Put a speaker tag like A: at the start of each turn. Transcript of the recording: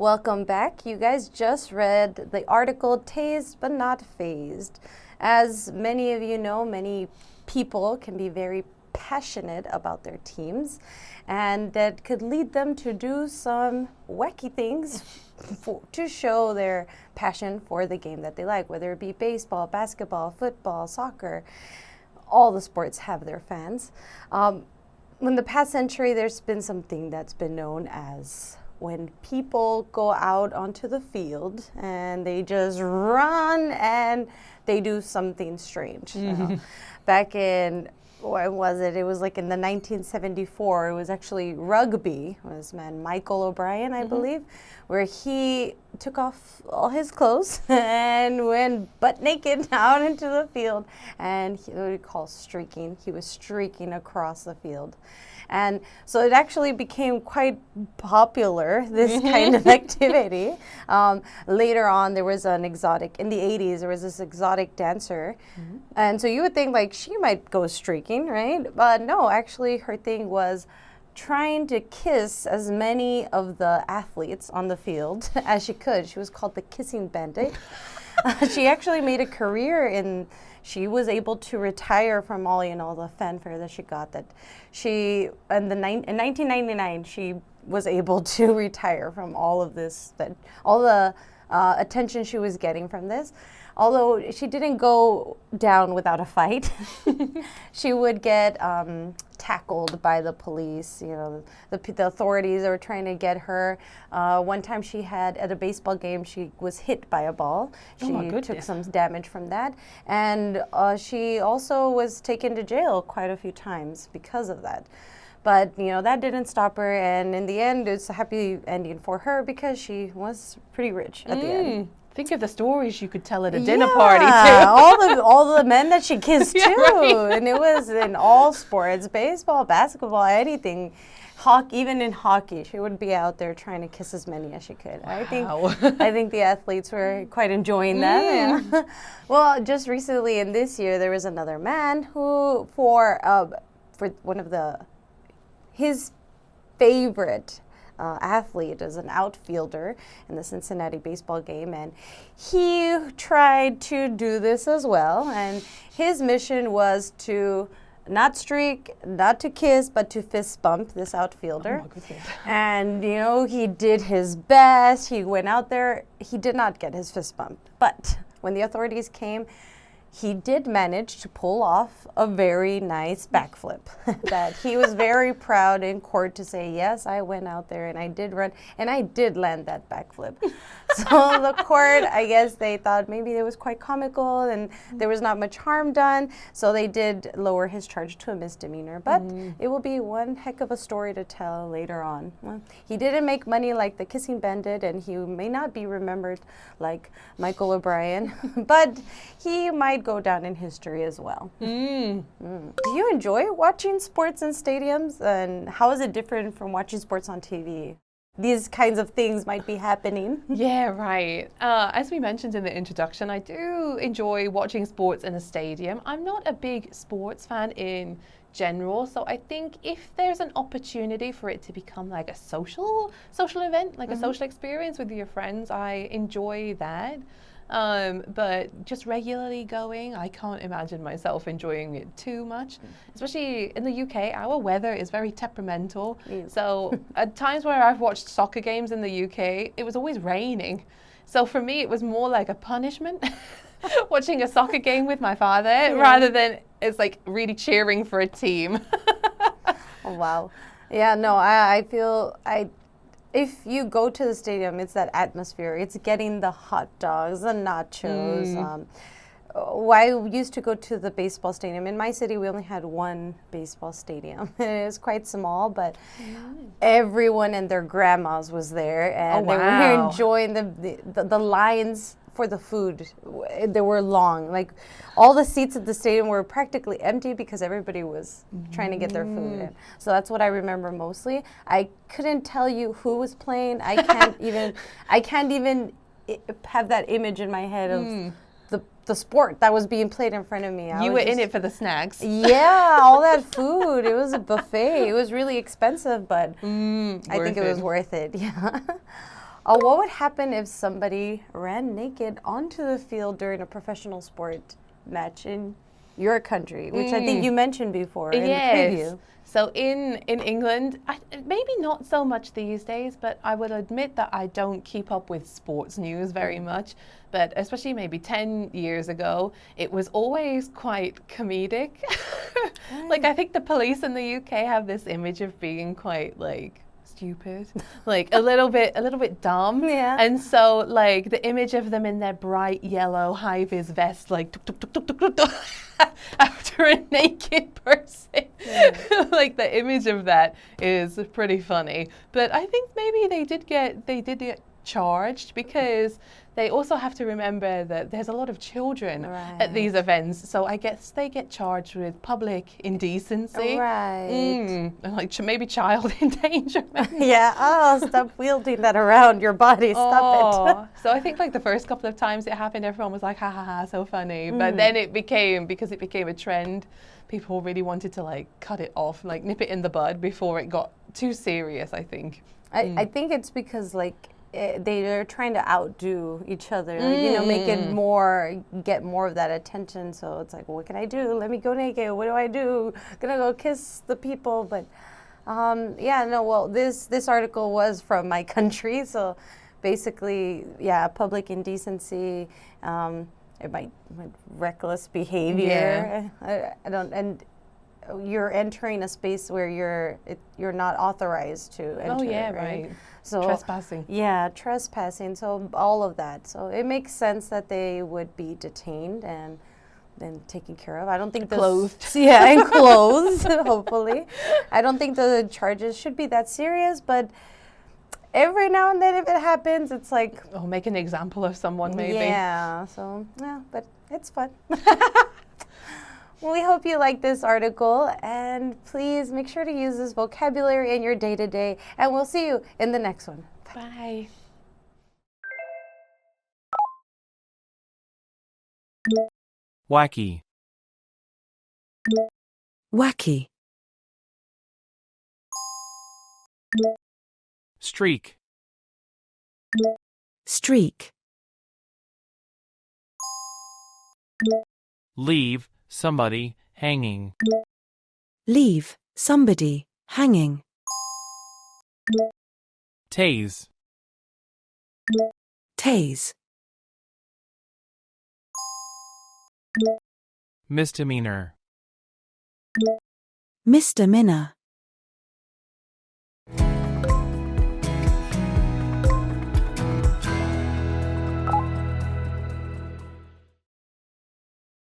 A: Welcome back. You guys just read the article Tased but Not Fazed. As many of you know, many people can be very passionate about their teams, and that could lead them to do some wacky things to show their passion for the game that they like, whether it be baseball, basketball, football, soccer. All the sports have their fans. In the past century, there's been something that's been known as when people go out onto the field and they just run and they do something strange. Back in, when was it? It was like in the 1974. It was actually rugby. It was man Michael O'Brien, I believe, where he took off all his clothes and went butt naked out into the field. And what we call streaking. He was streaking across the field. And so it actually became quite popular, this kind of activity. Later on, there was an exotic, in the 80s, there was this exotic dancer. And so you would think like she might go streaking, right? But no, actually her thing was trying to kiss as many of the athletes on the field as she could. She was called the Kissing Bandit. She actually made a career in, she was able to retire from all, the fanfare that she got. That she, in 1999, she was able to retire from all of this, all the attention she was getting from this. Although she didn't go down without a fight, she would get tackled by the police. The authorities were trying to get her. One time she had, at a baseball game, she was hit by a ball. She took some damage from that. And she also was taken to jail quite a few times because of that. But, that didn't stop her. And in the end, it's a happy ending for her because she was pretty rich at the end.
B: Think of the stories you could tell at a dinner party too.
A: all the men that she kissed too.
B: Right.
A: And it was in all sports, baseball, basketball, anything. Even in hockey, she would be out there trying to kiss as many as she could.
B: Wow.
A: I think the athletes were quite enjoying that. Yeah. Well, just recently in this year, there was another man who, for one of his favorite athlete as an outfielder in the Cincinnati baseball game, and he tried to do this as well. And his mission was to not streak, not to kiss, but to fist bump this outfielder.
B: Oh my goodness.
A: And he did his best. He went out there. He did not get his fist bumped, but when the authorities came, he did manage to pull off a very nice backflip that he was very proud in court to say, yes, I went out there and I did run and I did land that backflip. So the court, I guess they thought maybe it was quite comical and there was not much harm done. So they did lower his charge to a misdemeanor. But it will be one heck of a story to tell later on. Well, he didn't make money like the Kissing Bandit, and he may not be remembered like Michael O'Brien, but he might go down in history as well. Do you enjoy watching sports in stadiums, and how is it different from watching sports on TV? These kinds of things might be happening.
B: Yeah, right. As we mentioned in the introduction, I do enjoy watching sports in a stadium. I'm not a big sports fan in general, so I think if there's an opportunity for it to become like a social event, like a social experience with your friends, I enjoy that. But just regularly going, I can't imagine myself enjoying it too much. Especially in the UK, our weather is very temperamental. So at times where I've watched soccer games in the UK, it was always raining. So for me, it was more like a punishment watching a soccer game with my father rather than it's like really cheering for a team.
A: Oh, wow. Yeah, no, I feel if you go to the stadium, it's that atmosphere. It's getting the hot dogs, the nachos. I used to go to the baseball stadium. In my city, we only had one baseball stadium. It was quite small, but everyone and their grandmas was there, and they were enjoying the lines for the food. They were long. Like all the seats at the stadium were practically empty because everybody was trying to get their food in. So that's what I remember mostly. I couldn't tell you who was playing. I can't even have that image in my head of the sport that was being played in front of me.
B: You were in it for the snacks.
A: Yeah, all that food. It was a buffet. It was really expensive, but I think it was worth it. Yeah. What would happen if somebody ran naked onto the field during a professional sport match in your country, which I think you mentioned before in the preview?
B: So in England, maybe not so much these days, but I would admit that I don't keep up with sports news very much. But especially maybe 10 years ago, it was always quite comedic. Like I think the police in the UK have this image of being quite like stupid, like a little bit dumb.
A: Yeah.
B: And so like the image of them in their bright yellow high-vis vest, like tuk, tuk, tuk, tuk, tuk, tuk, tuk, after a naked person. Like the image of that is pretty funny. But I think maybe they did get charged because they also have to remember that there's a lot of children at these events. So I guess they get charged with public indecency.
A: Right.
B: Like maybe child endangerment.
A: Yeah. Oh, stop wielding that around your body. Stop it.
B: So I think like the first couple of times it happened, everyone was like, ha ha ha, so funny. But then because it became a trend, people really wanted to like cut it off, like nip it in the bud before it got too serious, I think.
A: I think it's because like they're trying to outdo each other, like, make it get more of that attention. So it's like, what can I do? Let me go naked. What do I do? Gonna go kiss the people. But this article was from my country. So basically, public indecency, it might reckless behavior. I don't, and you're entering a space where you're not authorized to enter.
B: Oh yeah, right.
A: So
B: trespassing.
A: Yeah, trespassing. So all of that. So it makes sense that they would be detained and then taken care of. I don't think
B: clothed.
A: Yeah, and clothed. Hopefully, I don't think the charges should be that serious. But every now and then, if it happens, it's like
B: make an example of someone, maybe.
A: Yeah. So but it's fun. Well, we hope you like this article, and please make sure to use this vocabulary in your day-to-day, and we'll see you in the next one.
B: Bye.
C: Wacky.
D: Wacky.
C: Streak.
D: Streak.
C: Leave somebody hanging.
D: Leave somebody hanging.
C: Tase.
D: Tase.
C: Misdemeanor.
D: Misdemeanor.